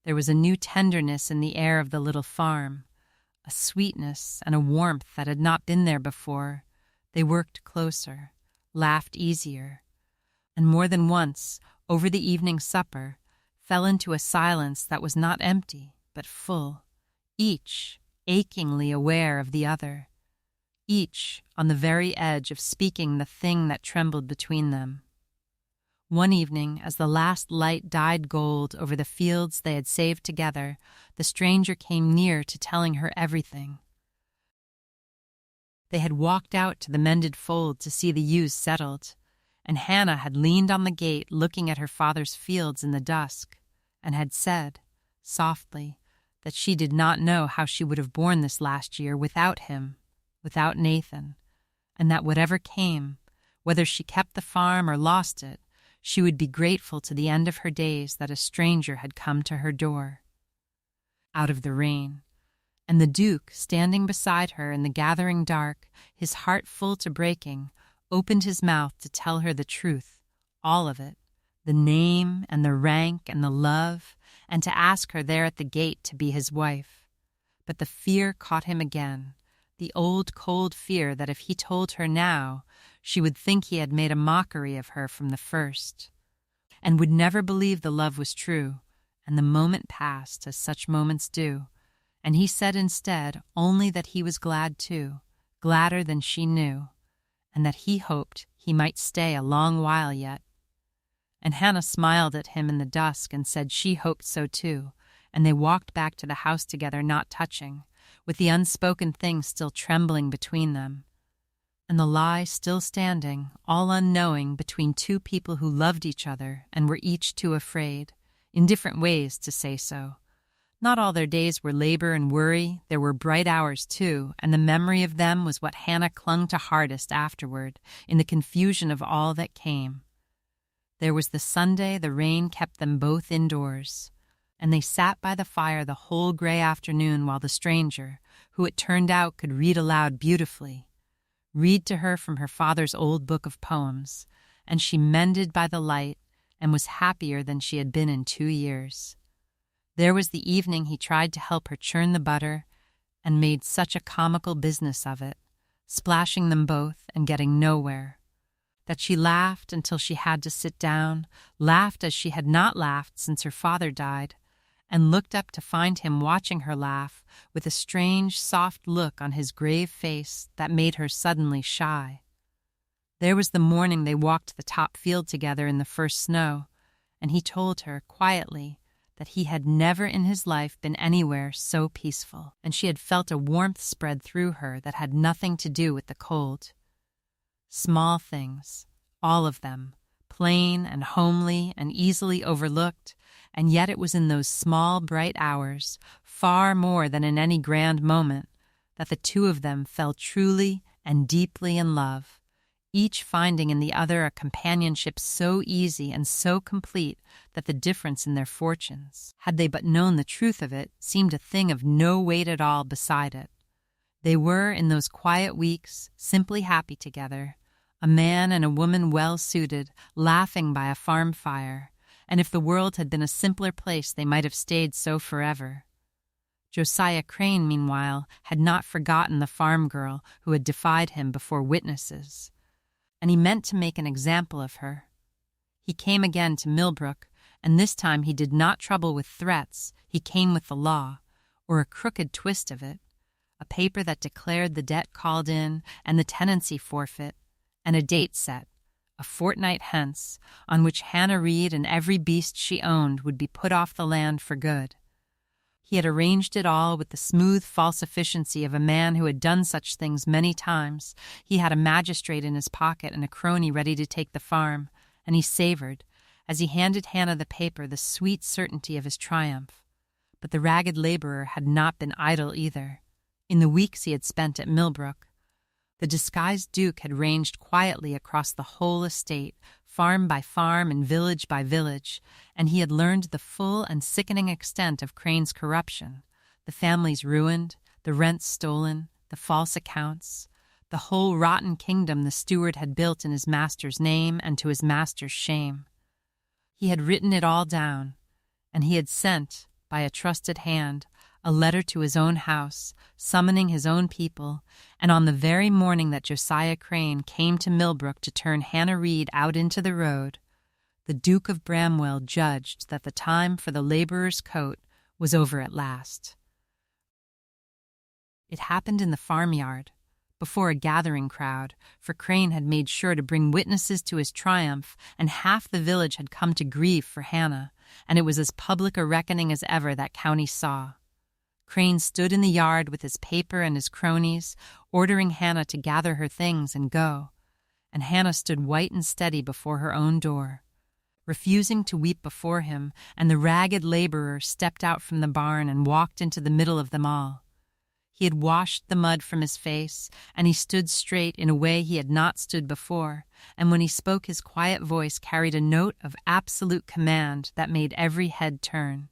There was a new tenderness in the air of the little farm, a sweetness and a warmth that had not been there before. They worked closer, laughed easier, and more than once, over the evening supper, fell into a silence that was not empty, but full, each achingly aware of the other, each on the very edge of speaking the thing that trembled between them. One evening, as the last light dyed gold over the fields they had saved together, the stranger came near to telling her everything. They had walked out to the mended fold to see the ewes settled, and Hannah had leaned on the gate looking at her father's fields in the dusk, and had said, softly, that she did not know how she would have borne this last year without him, without Nathan, and that whatever came, whether she kept the farm or lost it, she would be grateful to the end of her days that a stranger had come to her door. Out of the rain, and the Duke, standing beside her in the gathering dark, his heart full to breaking, opened his mouth to tell her the truth, all of it, the name and the rank and the love, and to ask her there at the gate to be his wife. But the fear caught him again, the old cold fear that if he told her now, she would think he had made a mockery of her from the first, and would never believe the love was true, and the moment passed as such moments do, and he said instead only that he was glad too, gladder than she knew, and that he hoped he might stay a long while yet. And Hannah smiled at him in the dusk and said she hoped so too, and they walked back to the house together not touching, with the unspoken thing still trembling between them, and the lie still standing, all unknowing, between two people who loved each other and were each too afraid, in different ways, to say so. Not all their days were labor and worry. There were bright hours, too, and the memory of them was what Hannah clung to hardest afterward, in the confusion of all that came. There was the Sunday the rain kept them both indoors, and they sat by the fire the whole gray afternoon while the stranger, who it turned out could read aloud beautifully, read to her from her father's old book of poems, and she mended by the light and was happier than she had been in 2 years. There was the evening he tried to help her churn the butter and made such a comical business of it, splashing them both and getting nowhere, that she laughed until she had to sit down, laughed as she had not laughed since her father died, and looked up to find him watching her laugh with a strange, soft look on his grave face that made her suddenly shy. There was the morning they walked the top field together in the first snow, and he told her, quietly, that he had never in his life been anywhere so peaceful, and she had felt a warmth spread through her that had nothing to do with the cold. Small things, all of them, plain and homely and easily overlooked, and yet it was in those small, bright hours, far more than in any grand moment, that the two of them fell truly and deeply in love, each finding in the other a companionship so easy and so complete that the difference in their fortunes, had they but known the truth of it, seemed a thing of no weight at all beside it. They were, in those quiet weeks, simply happy together, a man and a woman well suited, laughing by a farm fire, and if the world had been a simpler place they might have stayed so forever. Josiah Crane, meanwhile, had not forgotten the farm girl who had defied him before witnesses, and he meant to make an example of her. He came again to Millbrook, and this time he did not trouble with threats. He came with the law, or a crooked twist of it, a paper that declared the debt called in and the tenancy forfeit, and a date set, a fortnight hence, on which Hannah Reed and every beast she owned would be put off the land for good. He had arranged it all with the smooth false efficiency of a man who had done such things many times. He had a magistrate in his pocket and a crony ready to take the farm, and he savored, as he handed Hannah the paper, the sweet certainty of his triumph. But the ragged laborer had not been idle either. In the weeks he had spent at Millbrook, the disguised Duke had ranged quietly across the whole estate, farm by farm and village by village, and he had learned the full and sickening extent of Crane's corruption, the families ruined, the rents stolen, the false accounts, the whole rotten kingdom the steward had built in his master's name and to his master's shame. He had written it all down, and he had sent, by a trusted hand, a letter to his own house, summoning his own people, and on the very morning that Josiah Crane came to Millbrook to turn Hannah Reed out into the road, the Duke of Bramwell judged that the time for the laborer's coat was over at last. It happened in the farmyard, before a gathering crowd, for Crane had made sure to bring witnesses to his triumph, and half the village had come to grieve for Hannah, and it was as public a reckoning as ever that county saw. Crane stood in the yard with his paper and his cronies, ordering Hannah to gather her things and go, and Hannah stood white and steady before her own door, refusing to weep before him, and the ragged laborer stepped out from the barn and walked into the middle of them all. He had washed the mud from his face, and he stood straight in a way he had not stood before, and when he spoke his quiet voice carried a note of absolute command that made every head turn.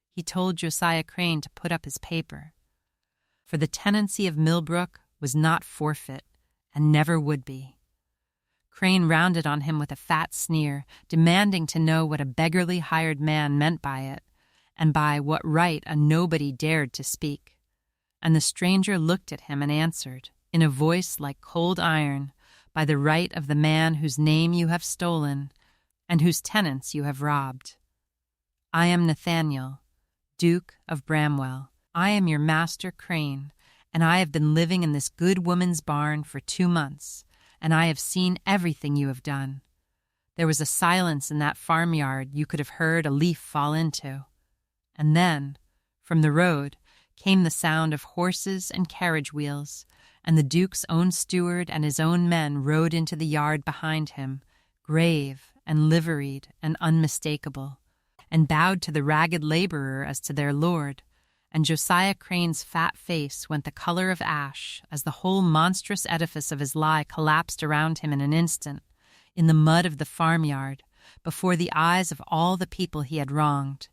He told Josiah Crane to put up his paper, for the tenancy of Millbrook was not forfeit, and never would be. Crane rounded on him with a fat sneer, demanding to know what a beggarly hired man meant by it, and by what right a nobody dared to speak. And the stranger looked at him and answered, in a voice like cold iron, by the right of the man whose name you have stolen, and whose tenants you have robbed. I am Nathaniel, Duke of Bramwell. I am your master Crane, and I have been living in this good woman's barn for 2 months, and I have seen everything you have done. There was a silence in that farmyard you could have heard a leaf fall into. And then, from the road, came the sound of horses and carriage wheels, and the Duke's own steward and his own men rode into the yard behind him, grave and liveried and unmistakable, and bowed to the ragged laborer as to their lord, and Josiah Crane's fat face went the color of ash as the whole monstrous edifice of his lie collapsed around him in an instant, in the mud of the farmyard, before the eyes of all the people he had wronged.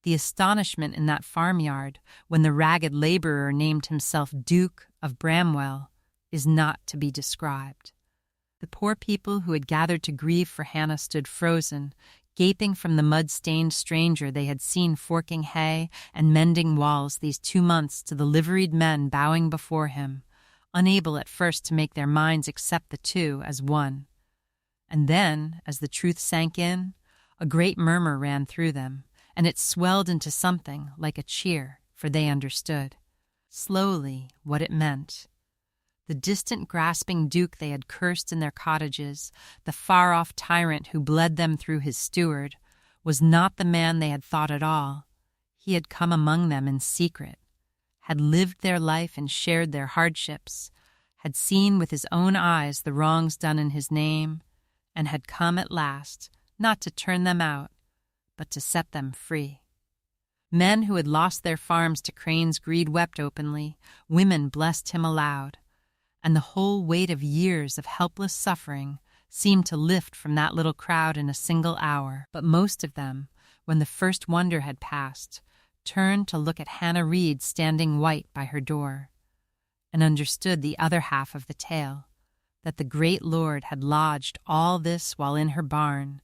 The astonishment in that farmyard when the ragged laborer named himself Duke of Bramwell is not to be described. The poor people who had gathered to grieve for Hannah stood frozen, gaping from the mud-stained stranger they had seen forking hay and mending walls these 2 months to the liveried men bowing before him, unable at first to make their minds accept the two as one. And then, as the truth sank in, a great murmur ran through them, and it swelled into something like a cheer, for they understood, slowly, what it meant. The distant grasping duke they had cursed in their cottages, the far-off tyrant who bled them through his steward, was not the man they had thought at all. He had come among them in secret, had lived their life and shared their hardships, had seen with his own eyes the wrongs done in his name, and had come at last, not to turn them out, but to set them free. Men who had lost their farms to Crane's greed wept openly, women blessed him aloud, and the whole weight of years of helpless suffering seemed to lift from that little crowd in a single hour. But most of them, when the first wonder had passed, turned to look at Hannah Reed standing white by her door, and understood the other half of the tale, that the great lord had lodged all this while in her barn,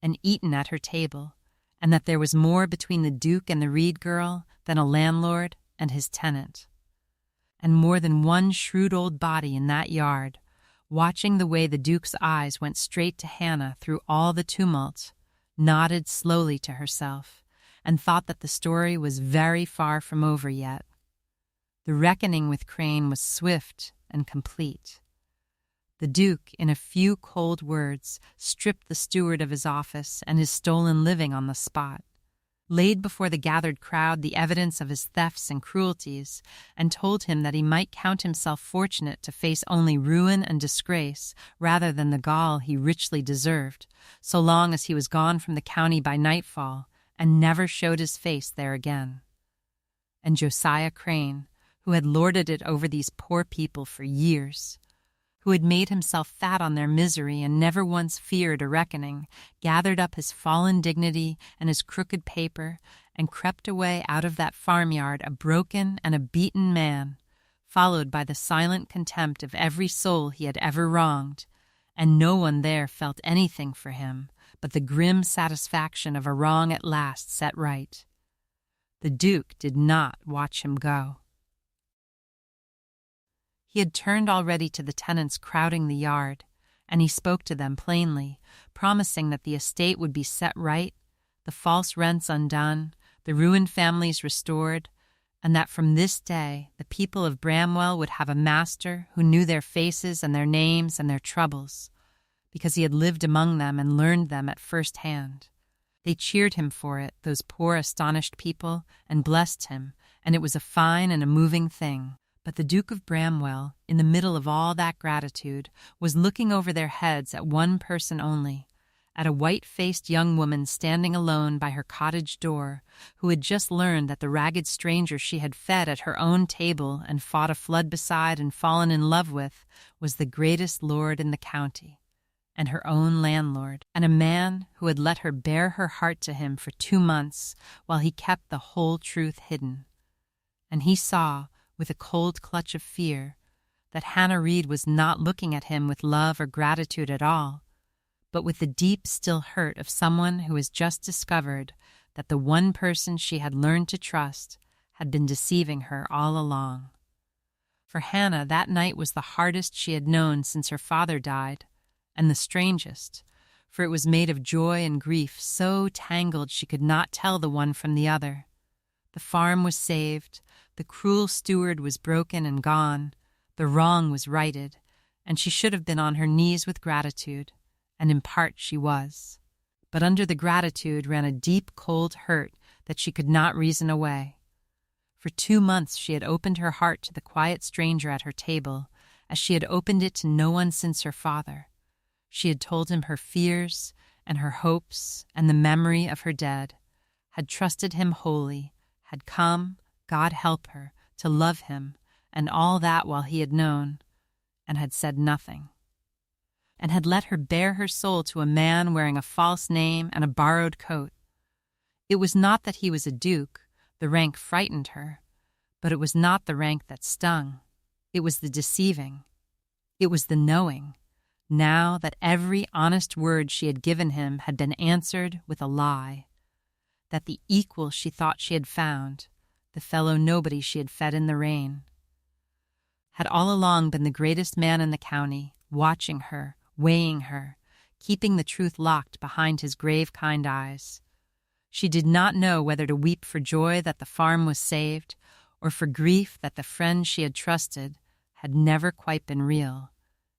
and eaten at her table, and that there was more between the Duke and the Reed girl than a landlord and his tenant. And more than one shrewd old body in that yard, watching the way the Duke's eyes went straight to Hannah through all the tumult, nodded slowly to herself, and thought that the story was very far from over yet. The reckoning with Crane was swift and complete. The Duke, in a few cold words, stripped the steward of his office and his stolen living on the spot, laid before the gathered crowd the evidence of his thefts and cruelties, and told him that he might count himself fortunate to face only ruin and disgrace rather than the gall he richly deserved, so long as he was gone from the county by nightfall and never showed his face there again. And Josiah Crane, who had lorded it over these poor people for years, who had made himself fat on their misery and never once feared a reckoning, gathered up his fallen dignity and his crooked paper and crept away out of that farmyard a broken and a beaten man, followed by the silent contempt of every soul he had ever wronged, and no one there felt anything for him but the grim satisfaction of a wrong at last set right. The Duke did not watch him go. He had turned already to the tenants crowding the yard, and he spoke to them plainly, promising that the estate would be set right, the false rents undone, the ruined families restored, and that from this day the people of Bramwell would have a master who knew their faces and their names and their troubles, because he had lived among them and learned them at first hand. They cheered him for it, those poor astonished people, and blessed him, and it was a fine and a moving thing. But the Duke of Bramwell, in the middle of all that gratitude, was looking over their heads at one person only, at a white-faced young woman standing alone by her cottage door, who had just learned that the ragged stranger she had fed at her own table and fought a flood beside and fallen in love with was the greatest lord in the county, and her own landlord, and a man who had let her bare her heart to him for 2 months while he kept the whole truth hidden. And he saw, with a cold clutch of fear, that Hannah Reed was not looking at him with love or gratitude at all, but with the deep, still hurt of someone who has just discovered that the one person she had learned to trust had been deceiving her all along. For Hannah, that night was the hardest she had known since her father died, and the strangest, for it was made of joy and grief so tangled she could not tell the one from the other. The farm was saved, the cruel steward was broken and gone, the wrong was righted, and she should have been on her knees with gratitude, and in part she was. But under the gratitude ran a deep, cold hurt that she could not reason away. For 2 months she had opened her heart to the quiet stranger at her table, as she had opened it to no one since her father. She had told him her fears and her hopes and the memory of her dead, had trusted him wholly, had come, God help her, to love him, and all that while he had known, and had said nothing, and had let her bare her soul to a man wearing a false name and a borrowed coat. It was not that he was a duke, the rank frightened her, but it was not the rank that stung. It was the deceiving. It was the knowing, now that every honest word she had given him had been answered with a lie, that the equal she thought she had found, the fellow nobody she had fed in the rain, had all along been the greatest man in the county, watching her, weighing her, keeping the truth locked behind his grave, kind eyes. She did not know whether to weep for joy that the farm was saved, or for grief that the friend she had trusted had never quite been real,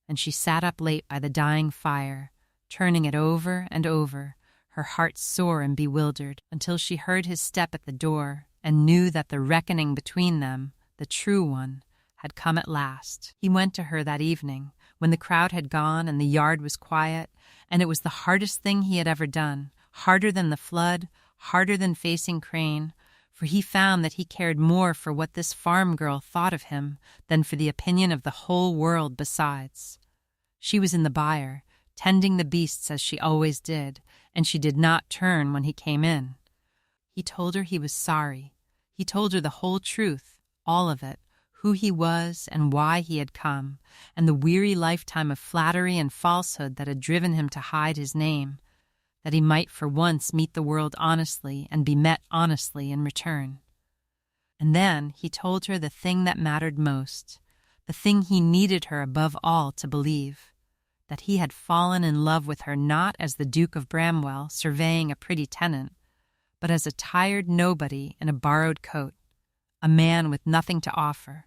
and she sat up late by the dying fire, turning it over and over, her heart sore and bewildered, until she heard his step at the door and knew that the reckoning between them, the true one, had come at last. He went to her that evening, when the crowd had gone and the yard was quiet, and it was the hardest thing he had ever done, harder than the flood, harder than facing Crane, for he found that he cared more for what this farm girl thought of him than for the opinion of the whole world besides. She was in the byre, tending the beasts as she always did, and she did not turn when he came in. He told her he was sorry. He told her the whole truth, all of it, who he was and why he had come, and the weary lifetime of flattery and falsehood that had driven him to hide his name, that he might for once meet the world honestly and be met honestly in return. And then he told her the thing that mattered most, the thing he needed her above all to believe, that he had fallen in love with her not as the Duke of Bramwell surveying a pretty tenant, but as a tired nobody in a borrowed coat, a man with nothing to offer,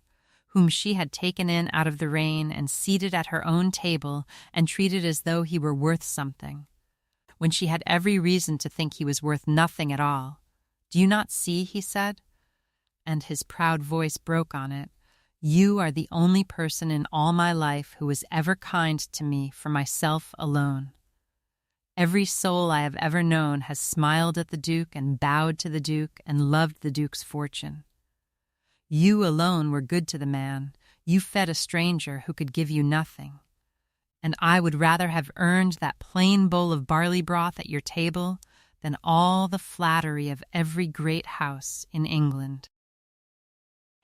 whom she had taken in out of the rain and seated at her own table and treated as though he were worth something, when she had every reason to think he was worth nothing at all. "Do you not see?" he said, and his proud voice broke on it. "You are the only person in all my life who was ever kind to me for myself alone. Every soul I have ever known has smiled at the Duke and bowed to the Duke and loved the Duke's fortune. You alone were good to the man. You fed a stranger who could give you nothing. And I would rather have earned that plain bowl of barley broth at your table than all the flattery of every great house in England."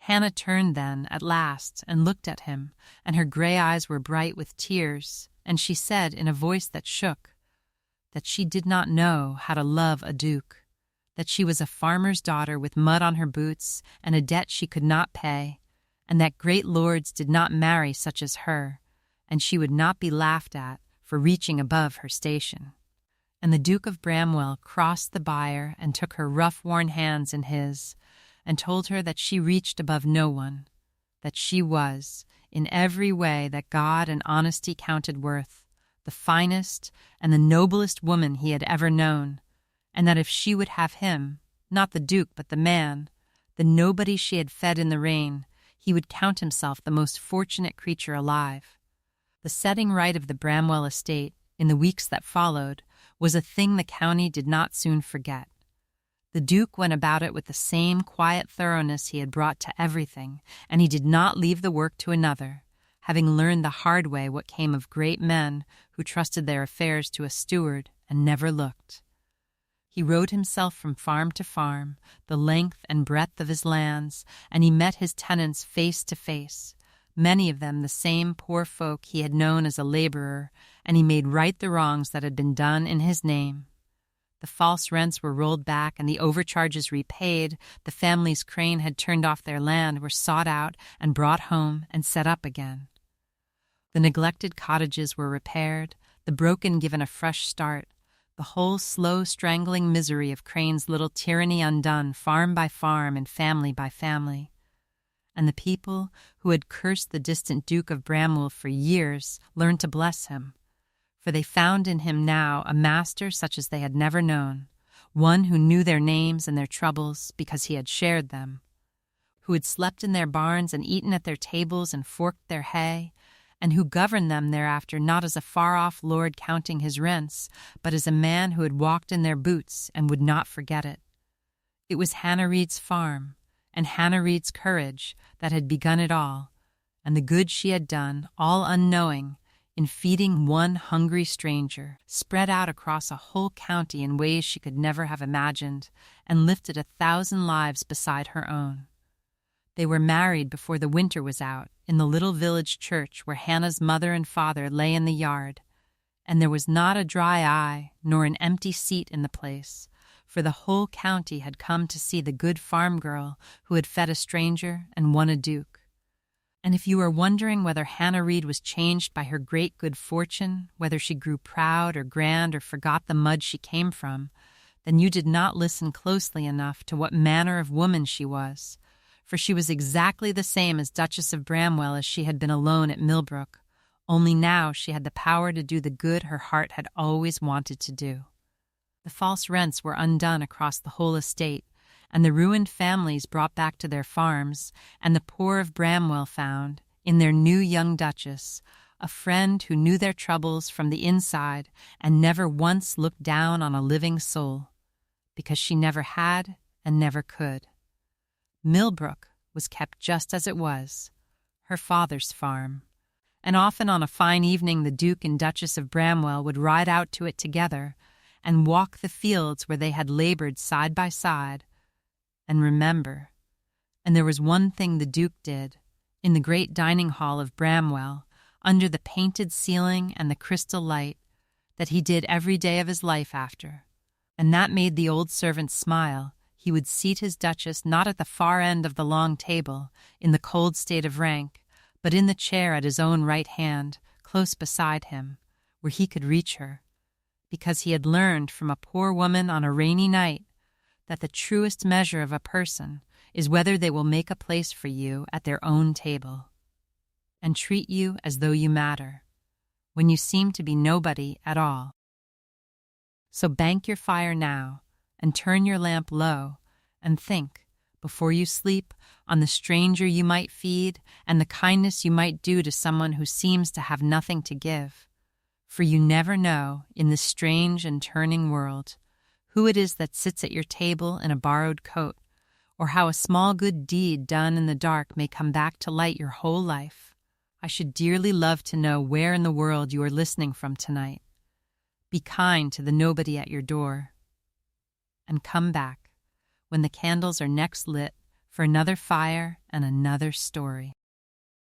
Hannah turned then, at last, and looked at him, and her gray eyes were bright with tears, and she said in a voice that shook, that she did not know how to love a duke, that she was a farmer's daughter with mud on her boots and a debt she could not pay, and that great lords did not marry such as her, and she would not be laughed at for reaching above her station. And the Duke of Bramwell crossed the byre and took her rough-worn hands in his, and told her that she reached above no one, that she was, in every way that God and honesty counted worth, the finest and the noblest woman he had ever known, and that if she would have him, not the Duke but the man, the nobody she had fed in the rain, he would count himself the most fortunate creature alive. The setting right of the Bramwell estate, in the weeks that followed, was a thing the county did not soon forget. The Duke went about it with the same quiet thoroughness he had brought to everything, and he did not leave the work to another, having learned the hard way what came of great men who trusted their affairs to a steward and never looked. He rode himself from farm to farm, the length and breadth of his lands, and he met his tenants face to face, many of them the same poor folk he had known as a laborer, and he made right the wrongs that had been done in his name. The false rents were rolled back and the overcharges repaid, the families Crane had turned off their land were sought out and brought home and set up again. The neglected cottages were repaired, the broken given a fresh start, the whole slow strangling misery of Crane's little tyranny undone farm by farm and family by family. And the people who had cursed the distant Duke of Bramwell for years learned to bless him, for they found in him now a master such as they had never known, one who knew their names and their troubles because he had shared them, who had slept in their barns and eaten at their tables and forked their hay, and who governed them thereafter not as a far-off lord counting his rents, but as a man who had walked in their boots and would not forget it. It was Hannah Reed's farm, and Hannah Reed's courage that had begun it all, and the good she had done, all unknowing, in feeding one hungry stranger, spread out across a whole county in ways she could never have imagined, and lifted 1,000 lives beside her own. They were married before the winter was out, in the little village church where Hannah's mother and father lay in the yard, and there was not a dry eye nor an empty seat in the place, for the whole county had come to see the good farm girl who had fed a stranger and won a duke. And if you are wondering whether Hannah Reed was changed by her great good fortune, whether she grew proud or grand or forgot the mud she came from, then you did not listen closely enough to what manner of woman she was, for she was exactly the same as Duchess of Bramwell as she had been alone at Millbrook, only now she had the power to do the good her heart had always wanted to do. The false rents were undone across the whole estate, and the ruined families brought back to their farms, and the poor of Bramwell found, in their new young Duchess, a friend who knew their troubles from the inside and never once looked down on a living soul, because she never had and never could. Millbrook was kept just as it was, her father's farm, and often on a fine evening the Duke and Duchess of Bramwell would ride out to it together and walk the fields where they had labored side by side, and remember. And there was one thing the Duke did, in the great dining hall of Bramwell, under the painted ceiling and the crystal light, that he did every day of his life after, and that made the old servant smile. He would seat his Duchess not at the far end of the long table, in the cold state of rank, but in the chair at his own right hand, close beside him, where he could reach her, because he had learned from a poor woman on a rainy night that the truest measure of a person is whether they will make a place for you at their own table, and treat you as though you matter, when you seem to be nobody at all. So bank your fire now, and turn your lamp low, and think, before you sleep, on the stranger you might feed and the kindness you might do to someone who seems to have nothing to give. For you never know, in this strange and turning world, who it is that sits at your table in a borrowed coat, or how a small good deed done in the dark may come back to light your whole life. I should dearly love to know where in the world you are listening from tonight. Be kind to the nobody at your door. And come back, when the candles are next lit, for another fire and another story.